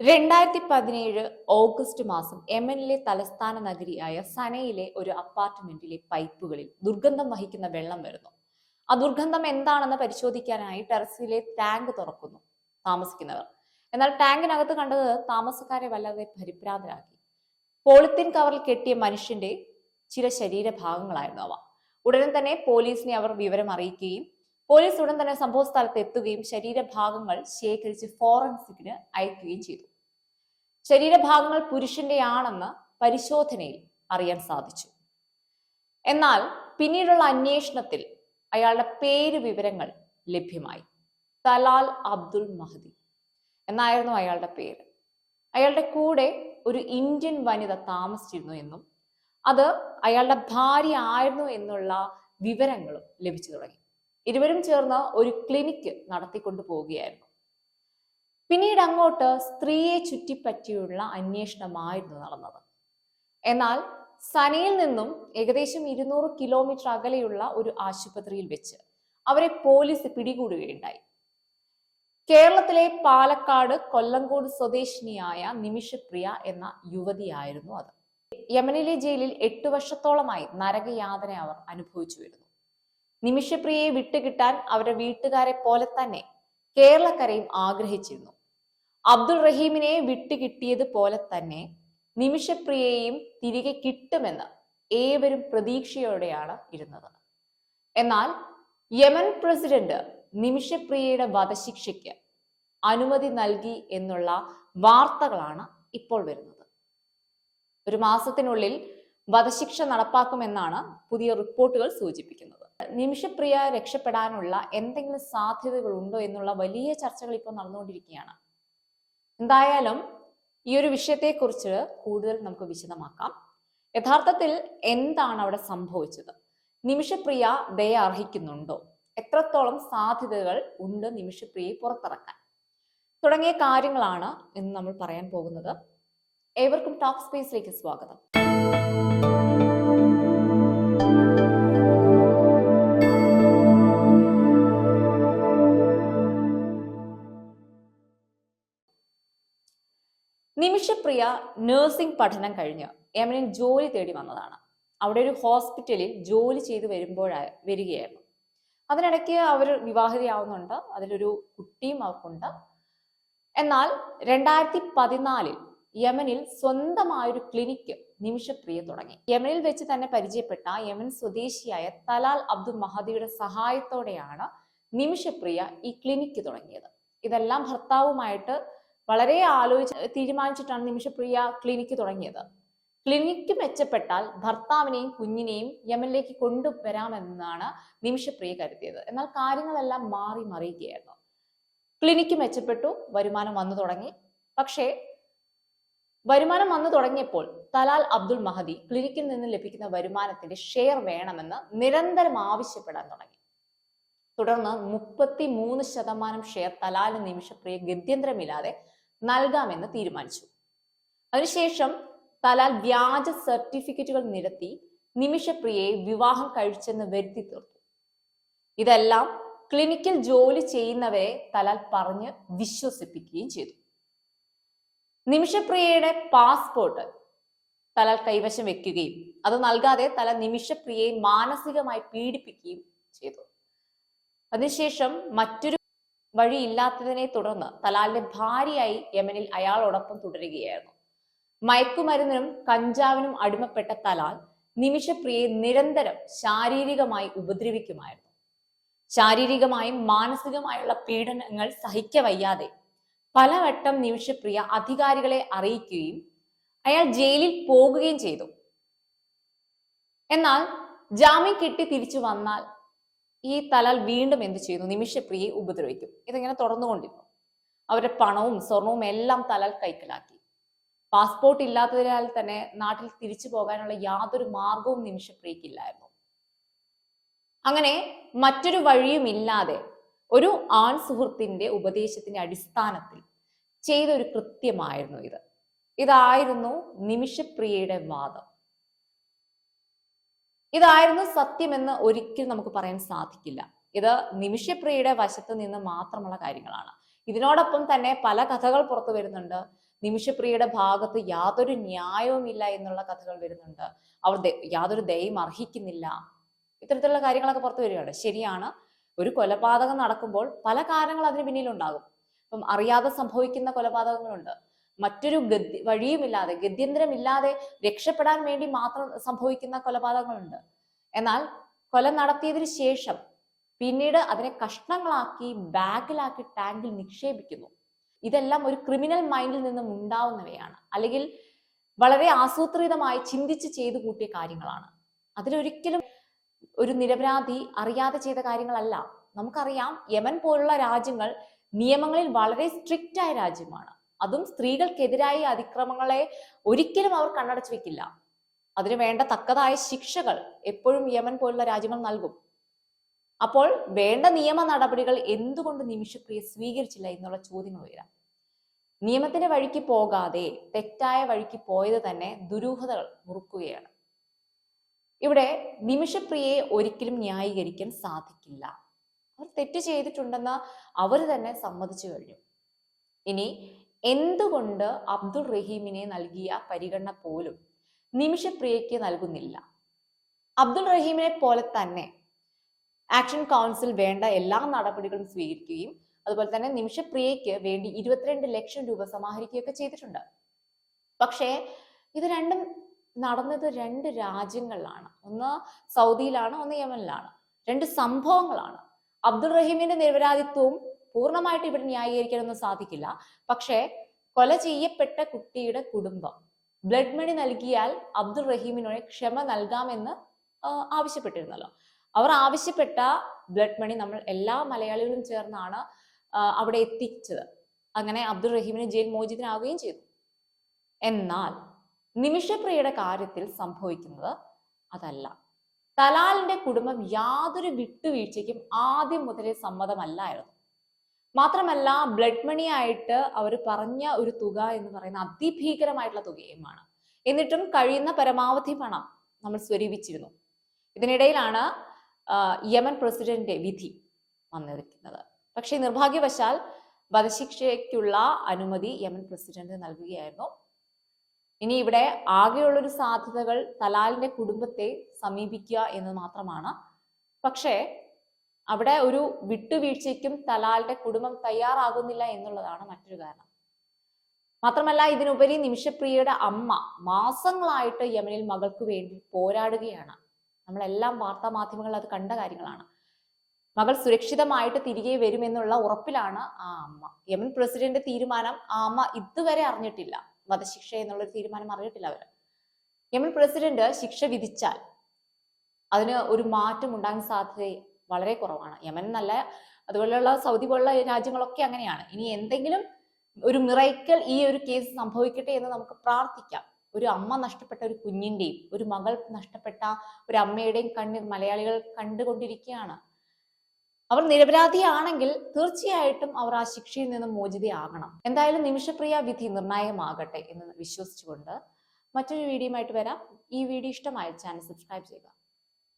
2017 August മാസം യമനിലെ തലസ്ഥാന നഗരിയായ സനയിലെ ഒരു അപ്പാർട്ട്മെന്റിലെ പൈപ്പുകളിൽ ദുർഗന്ധം വഹിക്കുന്ന വെള്ളം വരുന്നു. ആ ദുർഗന്ധം എന്താണെന്ന് പരിശോധിക്കാനായി ടെറസിലെ ടാങ്ക് തുറക്കുന്നു താമസിക്കുന്നവർ. എന്നാൽ ടാങ്കിനകത്ത് കണ്ടത് താമസക്കാരെ വല്ലാതെ പരിഭ്രാന്തരാക്കി. പോളിത്തീൻ കവറിൽ കെട്ടിയ മനുഷ്യന്റെ ചില ശരീരഭാഗങ്ങളായിരുന്നു അവ. ഉടനെ തന്നെ പോലീസിനെ അവർ വിവരം അറിയിക്കുകയും പോലീസ് ഉടൻ തന്നെ സംഭവ സ്ഥലത്ത് എത്തുകയും ശരീരഭാഗങ്ങൾ ശേഖരിച്ച് ഫോറൻസിക്കിന് അയക്കുകയും ചെയ്തു. ശരീരഭാഗങ്ങൾ പുരുഷന്റെയാണെന്ന് പരിശോധനയിൽ അറിയാൻ സാധിച്ചു. എന്നാൽ പിന്നീടുള്ള അന്വേഷണത്തിൽ അയാളുടെ പേര് വിവരങ്ങൾ ലഭ്യമായി. തലാൽ അബ്ദുൽ മഹദി എന്നായിരുന്നു അയാളുടെ പേര്. അയാളുടെ കൂടെ ഒരു ഇന്ത്യൻ വനിത താമസിച്ചിരുന്നു എന്നും അത് അയാളുടെ ഭാര്യ ആയിരുന്നു എന്നുള്ള വിവരങ്ങളും ലഭിച്ചു തുടങ്ങി. ഇരുവരും ചേർന്ന് ഒരു ക്ലിനിക്ക് നടത്തിക്കൊണ്ടു പോവുകയായിരുന്നു. പിന്നീട് അങ്ങോട്ട് സ്ത്രീയെ ചുറ്റിപ്പറ്റിയുള്ള അന്വേഷണമായിരുന്നു നടന്നത്. എന്നാൽ സനയിൽ നിന്നും ഏകദേശം 200 കിലോമീറ്റർ അകലെയുള്ള ഒരു ആശുപത്രിയിൽ വെച്ച് അവരെ പോലീസ് പിടികൂടുകയുണ്ടായി. കേരളത്തിലെ പാലക്കാട് കൊല്ലങ്കോട് സ്വദേശിനിയായ നിമിഷപ്രിയ എന്ന യുവതിയായിരുന്നു അത്. യമനിലെ ജയിലിൽ 8 വർഷത്തോളമായി നരകയാതന അവർ അനുഭവിച്ചു വരുന്നു. നിമിഷപ്രിയയെ വിട്ടുകിട്ടാൻ അവരുടെ വീട്ടുകാരെ പോലെ തന്നെ കേരളക്കരയും ആഗ്രഹിച്ചിരുന്നു. അബ്ദുൾ റഹീമിനെ വിട്ടുകിട്ടിയത് പോലെ തന്നെ നിമിഷപ്രിയയെയും തിരികെ കിട്ടുമെന്ന് ഏവരും പ്രതീക്ഷയോടെയാണ് ഇരുന്നത്. എന്നാൽ യമൻ പ്രസിഡന്റ് നിമിഷപ്രിയയുടെ വധശിക്ഷയ്ക്ക് അനുമതി നൽകി എന്നുള്ള വാർത്തകളാണ് ഇപ്പോൾ വരുന്നത്. ഒരു മാസത്തിനുള്ളിൽ വധശിക്ഷ നടപ്പാക്കുമെന്നാണ് പുതിയ റിപ്പോർട്ടുകൾ സൂചിപ്പിക്കുന്നത്. നിമിഷപ്രിയ രക്ഷപ്പെടാനുള്ള എന്തെങ്കിലും സാധ്യതകൾ ഉണ്ടോ എന്നുള്ള വലിയ ചർച്ചകൾ ഇപ്പോൾ നടന്നുകൊണ്ടിരിക്കുകയാണ്. എന്തായാലും ഈ ഒരു വിഷയത്തെക്കുറിച്ച് കൂടുതൽ നമുക്ക് വിശദമാക്കാം. യഥാർത്ഥത്തിൽ എന്താണ് അവിടെ സംഭവിച്ചത്? നിമിഷപ്രിയ ദയ അർഹിക്കുന്നുണ്ടോ? എത്രത്തോളം സാധ്യതകൾ ഉണ്ട് നിമിഷപ്രിയയെ പുറത്തിറക്കാൻ? തുടങ്ങിയ കാര്യങ്ങളാണ് ഇന്ന് നമ്മൾ പറയാൻ പോകുന്നത്. ഏവർക്കും ടോക്ക് സ്പേസിലേക്ക് സ്വാഗതം. നിമിഷപ്രിയ നഴ്സിംഗ് പഠനം കഴിഞ്ഞ് യമനിൽ ജോലി തേടി വന്നതാണ്. അവിടെ ഒരു ഹോസ്പിറ്റലിൽ ജോലി ചെയ്തു വരികയായിരുന്നു. അതിനിടയ്ക്ക് അവർ വിവാഹിതയാവുന്നുണ്ട്. അതിലൊരു കുട്ടിയും അവർക്കുണ്ട്. എന്നാൽ 2014 യമനിൽ സ്വന്തമായൊരു ക്ലിനിക്ക് നിമിഷപ്രിയ തുടങ്ങി. യമനിൽ വെച്ച് തന്നെ പരിചയപ്പെട്ട യമൻ സ്വദേശിയായ തലാൽ അബ്ദുൽ മഹദിയുടെ സഹായത്തോടെയാണ് നിമിഷപ്രിയ ഈ ക്ലിനിക്ക് തുടങ്ങിയത്. ഇതെല്ലാം ഭർത്താവുമായിട്ട് വളരെ തീരുമാനിച്ചിട്ടാണ് നിമിഷപ്രിയ ക്ലിനിക്ക് തുടങ്ങിയത്. ക്ലിനിക്ക് മെച്ചപ്പെട്ടാൽ ഭർത്താവിനെയും കുഞ്ഞിനെയും യമനിലേക്ക് കൊണ്ടുവരാമെന്നാണ് നിമിഷപ്രിയ കരുതിയത്. എന്നാൽ കാര്യങ്ങളെല്ലാം മാറി മറിയുകയായിരുന്നു. ക്ലിനിക്ക് മെച്ചപ്പെട്ടു, വരുമാനം വന്നു തുടങ്ങി. പക്ഷേ വരുമാനം വന്നു തുടങ്ങിയപ്പോൾ തലാൽ അബ്ദുൽ മഹദി ക്ലിനിക്കിൽ നിന്ന് ലഭിക്കുന്ന വരുമാനത്തിന്റെ ഷെയർ വേണമെന്ന് നിരന്തരം ആവശ്യപ്പെടാൻ തുടങ്ങി. തുടർന്ന് 33% ഷെയർ തലാലിന് നിമിഷപ്രിയ ഗത്യന്തരമില്ലാതെ നൽകാമെന്ന് തീരുമാനിച്ചു. അതിനുശേഷം തലാൽ വ്യാജ സർട്ടിഫിക്കറ്റുകൾ നിരത്തി നിമിഷപ്രിയയെ വിവാഹം കഴിച്ചെന്ന് വരുത്തി തീർത്തു. ഇതെല്ലാം ക്ലിനിക്കിൽ ജോലി ചെയ്യുന്നവരെ തലാൽ പറഞ്ഞ് വിശ്വസിപ്പിക്കുകയും ചെയ്തു. നിമിഷപ്രിയയുടെ പാസ്പോർട്ട് തലാൽ കൈവശം വെക്കുകയും അത് നൽകാതെ തലാൽ നിമിഷപ്രിയയെ മാനസികമായി പീഡിപ്പിക്കുകയും ചെയ്തു. അതിനുശേഷം മറ്റൊരു വഴിയില്ലാത്തതിനെ തുടർന്ന് തലാലിന്റെ ഭാര്യയായി യമനിൽ അയാളോടൊപ്പം തുടരുകയായിരുന്നു. മയക്കുമരുന്നിനും കഞ്ചാവിനും അടിമപ്പെട്ട തലാൽ നിമിഷപ്രിയയെ നിരന്തരം ശാരീരികമായി ഉപദ്രവിക്കുമായിരുന്നു. ശാരീരികമായും മാനസികമായുള്ള പീഡനങ്ങൾ സഹിക്കവയ്യാതെ പലവട്ടം നിമിഷപ്രിയ അധികാരികളെ അറിയിക്കുകയും അയാൾ ജയിലിൽ പോകുകയും ചെയ്തു. എന്നാൽ ജാമ്യം കിട്ടി തിരിച്ചു വന്നാൽ ഈ തലാൽ വീണ്ടും എന്ത് ചെയ്യുന്നു? നിമിഷപ്രിയയെ ഉപദ്രവിക്കും. ഇതിങ്ങനെ തുടർന്നുകൊണ്ടിരുന്നു. അവരുടെ പണവും സ്വർണവും എല്ലാം തലാൽ കൈക്കലാക്കി. പാസ്പോർട്ട് ഇല്ലാത്തതിനാൽ തന്നെ നാട്ടിൽ തിരിച്ചു പോകാനുള്ള യാതൊരു മാർഗവും നിമിഷപ്രിയക്കില്ലായിരുന്നു. അങ്ങനെ മറ്റൊരു വഴിയും ഇല്ലാതെ ഒരു ആൺ സുഹൃത്തിന്റെ ഉപദേശത്തിന്റെ അടിസ്ഥാനത്തിൽ ചെയ്ത ഒരു കൃത്യമായിരുന്നു ഇത്. ഇതായിരുന്നു നിമിഷപ്രിയയുടെ വാദം. ഇതായിരുന്നു സത്യമെന്ന് ഒരിക്കലും നമുക്ക് പറയാൻ സാധിക്കില്ല. ഇത് നിമിഷപ്രിയയുടെ വശത്ത് നിന്ന് മാത്രമുള്ള കാര്യങ്ങളാണ്. ഇതിനോടൊപ്പം തന്നെ പല കഥകൾ പുറത്തു വരുന്നുണ്ട്. നിമിഷപ്രിയയുടെ ഭാഗത്ത് യാതൊരു ന്യായവുമില്ല എന്നുള്ള കഥകൾ വരുന്നുണ്ട്. അവർ യാതൊരു ദയയും അർഹിക്കുന്നില്ല. ഇത്തരത്തിലുള്ള കാര്യങ്ങളൊക്കെ പുറത്തു വരികയാണ്. ശരിയാണ്, ഒരു കൊലപാതകം നടക്കുമ്പോൾ പല കാരണങ്ങൾ അതിന് പിന്നിലുണ്ടാകും. ഇപ്പം അറിയാതെ സംഭവിക്കുന്ന കൊലപാതകങ്ങളുണ്ട്. മറ്റൊരു വഴിയുമില്ലാതെ, ഗത്യന്തരമില്ലാതെ രക്ഷപ്പെടാൻ വേണ്ടി മാത്രം സംഭവിക്കുന്ന കൊലപാതകങ്ങളുണ്ട്. എന്നാൽ കൊല നടത്തിയതിനു ശേഷം പിന്നീട് അതിനെ കഷ്ണങ്ങളാക്കി ബാഗിലാക്കി ടാങ്കിൽ നിക്ഷേപിക്കുന്നു. ഇതെല്ലാം ഒരു ക്രിമിനൽ മൈൻഡിൽ നിന്നും ഉണ്ടാവുന്നവയാണ്, അല്ലെങ്കിൽ വളരെ ആസൂത്രിതമായി ചിന്തിച്ച് ചെയ്തു കൂട്ടിയ കാര്യങ്ങളാണ്. അതിലൊരിക്കലും ഒരു നിരപരാധി അറിയാതെ ചെയ്ത കാര്യങ്ങളല്ല. നമുക്കറിയാം, യമൻ പോലുള്ള രാജ്യങ്ങൾ നിയമങ്ങളിൽ വളരെ സ്ട്രിക്റ്റ് ആയ രാജ്യമാണ്. അതും സ്ത്രീകൾക്കെതിരായ അതിക്രമങ്ങളെ ഒരിക്കലും അവർ കണ്ണടച്ചു വെക്കില്ല. അതിന് വേണ്ട തക്കതായ ശിക്ഷകൾ എപ്പോഴും യമൻ പോലുള്ള രാജ്യങ്ങൾ നൽകും. അപ്പോൾ വേണ്ട നിയമ നടപടികൾ എന്തുകൊണ്ട് നിമിഷപ്രിയ സ്വീകരിച്ചില്ല എന്നുള്ള ചോദ്യങ്ങൾ വരാം. നിയമത്തിന്റെ വഴിക്ക് പോകാതെ തെറ്റായ വഴിക്ക് പോയത് തന്നെ ദുരൂഹതകൾ മുറുക്കുകയാണ്. ഇവിടെ നിമിഷപ്രിയയെ ഒരിക്കലും ന്യായീകരിക്കാൻ സാധിക്കില്ല. അവർ തെറ്റ് ചെയ്തിട്ടുണ്ടെന്ന് അവർ തന്നെ സമ്മതിച്ചു കഴിഞ്ഞു. ഇനി എന്തുകൊണ്ട് അബ്ദുൾ റഹീമിനെ നൽകിയ പരിഗണന പോലും നിമിഷപ്രിയയ്ക്ക് നൽകുന്നില്ല? അബ്ദുൾ റഹീമിനെ പോലെ തന്നെ ആക്ഷൻ കൗൺസിൽ വേണ്ട എല്ലാ നടപടികളും സ്വീകരിക്കുകയും അതുപോലെ തന്നെ നിമിഷപ്രിയയ്ക്ക് വേണ്ടി 22 ലക്ഷം രൂപ സമാഹരിക്കുകയൊക്കെ ചെയ്തിട്ടുണ്ട്. പക്ഷേ ഇത് രണ്ടും നടന്നത് 2 രാജ്യങ്ങളിലാണ്. ഒന്ന് സൗദിയിലാണ്, ഒന്ന് യമനിലാണ്. 2 സംഭവങ്ങളാണ്. അബ്ദുൾ റഹീമിന്റെ നിരപരാധിത്വവും പൂർണ്ണമായിട്ട് ഇവിടെ ന്യായീകരിക്കാനൊന്നും സാധിക്കില്ല. പക്ഷേ കൊല ചെയ്യപ്പെട്ട കുട്ടിയുടെ കുടുംബം ബ്ലഡ് മണി നൽകിയാൽ അബ്ദുൾ റഹീമിനോട് ക്ഷമ നൽകാമെന്ന് ആവശ്യപ്പെട്ടിരുന്നല്ലോ. അവർ ആവശ്യപ്പെട്ട ബ്ലഡ് മണി നമ്മൾ എല്ലാ മലയാളികളും ചേർന്നാണ് അവിടെ എത്തിച്ചത്. അങ്ങനെ അബ്ദുൾ റഹീമിന് ജയിൽ മോചിതനാവുകയും ചെയ്തു. എന്നാൽ നിമിഷപ്രിയയുടെ കാര്യത്തിൽ സംഭവിക്കുന്നത് അതല്ല. തലാലിന്റെ കുടുംബം യാതൊരു വിട്ടുവീഴ്ചയ്ക്കും ആദ്യം മുതലേ സമ്മതമല്ലായിരുന്നു. മാത്രമല്ല, ബ്ലഡ് മണി ആയിട്ട് അവർ പറഞ്ഞ ഒരു തുക എന്ന് പറയുന്ന അതിഭീകരമായിട്ടുള്ള തുകയുമാണ്. എന്നിട്ടും കഴിയുന്ന പരമാവധി പണം നമ്മൾ സ്വരൂപിച്ചിരുന്നു. ഇതിനിടയിലാണ് യമൻ പ്രസിഡന്റിന്റെ വിധി വന്നിരിക്കുന്നത്. പക്ഷേ നിർഭാഗ്യവശാൽ വധശിക്ഷയ്ക്കുള്ള അനുമതി യമൻ പ്രസിഡന്റ് നൽകുകയായിരുന്നു. ഇനി ഇവിടെ ആകെയുള്ളൊരു സാധ്യതകൾ തലാലിന്റെ കുടുംബത്തെ സമീപിക്കുക എന്ന് മാത്രമാണ്. പക്ഷേ അവിടെ ഒരു വിട്ടുവീഴ്ചയ്ക്കും തലാലിന്റെ കുടുംബം തയ്യാറാകുന്നില്ല എന്നുള്ളതാണ് മറ്റൊരു കാരണം. മാത്രമല്ല, ഇതിനുപരി നിമിഷപ്രിയയുടെ അമ്മ മാസങ്ങളായിട്ട് യമനിൽ മകൾക്ക് വേണ്ടി പോരാടുകയാണ്. നമ്മളെല്ലാം വാർത്താ മാധ്യമങ്ങളിൽ അത് കണ്ട കാര്യങ്ങളാണ്. മകൾ സുരക്ഷിതമായിട്ട് തിരികെ വരുമെന്നുള്ള ഉറപ്പിലാണ് ആ അമ്മ. യമൻ പ്രസിഡന്റ് തീരുമാനം ആ അമ്മ ഇതുവരെ അറിഞ്ഞിട്ടില്ല. വധശിക്ഷ എന്നുള്ളൊരു തീരുമാനം അറിഞ്ഞിട്ടില്ല അവര്. യമൻ പ്രസിഡന്റ് ശിക്ഷ വിധിച്ചാൽ അതിന് ഒരു മാറ്റം ഉണ്ടാകാൻ സാധ്യത വളരെ കുറവാണ്. യമൻ എന്നല്ല, അതുപോലെയുള്ള സൗദി പോലുള്ള രാജ്യങ്ങളൊക്കെ അങ്ങനെയാണ്. ഇനി എന്തെങ്കിലും ഒരു മിറൈക്കൽ ഈ ഒരു കേസ് സംഭവിക്കട്ടെ എന്ന് നമുക്ക് പ്രാർത്ഥിക്കാം. ഒരു അമ്മ നഷ്ടപ്പെട്ട ഒരു കുഞ്ഞിന്റെയും ഒരു മകൾ നഷ്ടപ്പെട്ട ഒരു അമ്മയുടെയും കണ്ണീർ മലയാളികൾ കണ്ടുകൊണ്ടിരിക്കുകയാണ്. അവർ നിരപരാധിയാണെങ്കിൽ തീർച്ചയായിട്ടും അവർ ആ ശിക്ഷയിൽ നിന്നും മോചിതയാകണം. എന്തായാലും നിമിഷപ്രിയ വിധി നിർണായകമാകട്ടെ എന്ന് വിശ്വസിച്ചുകൊണ്ട് മറ്റൊരു വീഡിയോയുമായിട്ട് വരാം. ഈ വീഡിയോ ഇഷ്ടമായ ചാനൽ സബ്സ്ക്രൈബ് ചെയ്യുക.